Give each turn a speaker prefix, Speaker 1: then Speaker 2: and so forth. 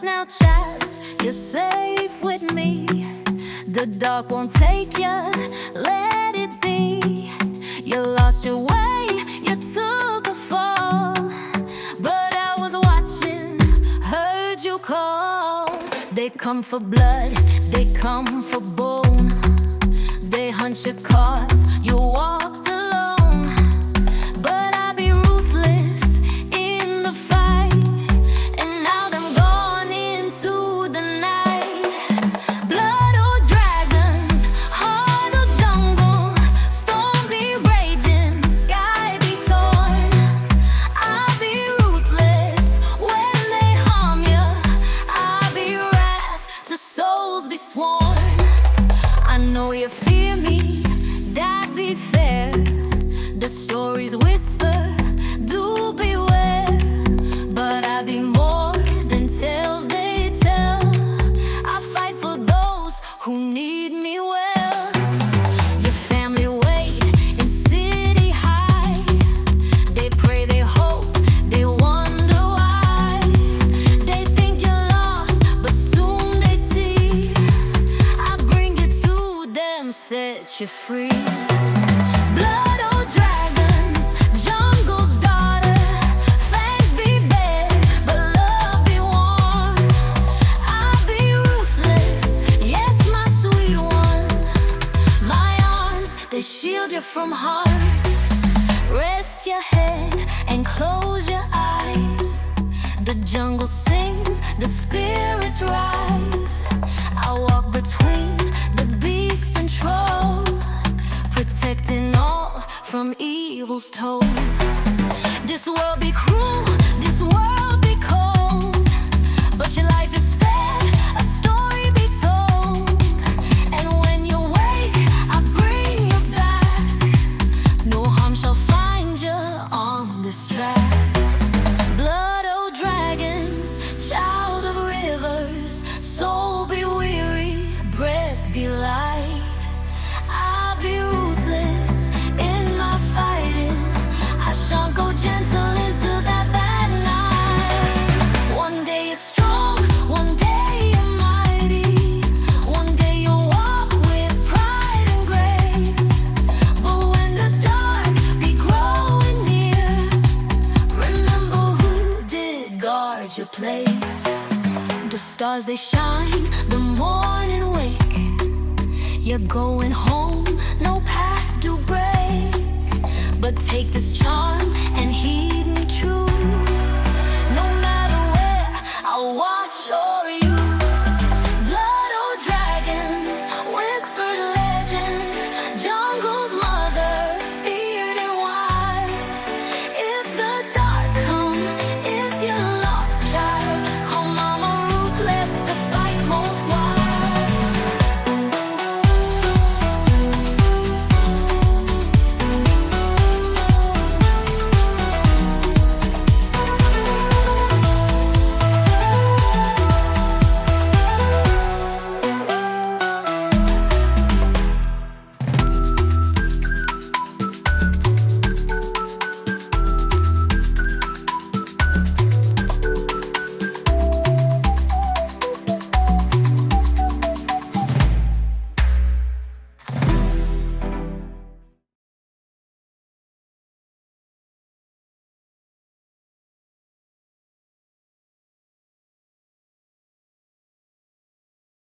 Speaker 1: now, child, you're safe with me. The dark won't take you, let it be. You lost your way, you took a fall, but I was watching, heard you call. They come for blood, they come for bone. They hunt your cause, you walked alone. But I'll be ruthless in the fight, and now I'm gone into the night. Blood or dragons, heart or jungle, storm be raging, sky be torn. I'll be ruthless when they harm you. I'll be wrath to souls be sworn. I know you fear me, that'd be fair. The stories whisper, do beware. But I be more than tales they tell. I fight for those who need me well. Your family wait in city high. They pray, they hope, they wonder why. They think you're lost, but soon they see I bring you to them, set you free. Blood or dragons, jungle's daughter, fangs be big, but love be warm. I'll be ruthless, yes, my sweet one. My arms, they shield you from harm. Rest your head and close your eyes. The jungle sings, the spirits rise. I walk between the beast and troll, protecting all from evil's toll. This world be cruel, this world be cold, but your life is spared, a story be told. And when you wake, I bring you back. No harm shall find you on this track. Blood or dragons, child of rivers, soul be weary, breath be light. I'll be ruthless in my fighting. I shan't go gentle into that bad night. One day you're strong, one day you're mighty. One day you'll walk with pride and grace. But when the dark be growing near, remember who did guard your place. The stars they shine, the morning wake. You're going home, no path to break. But take this charm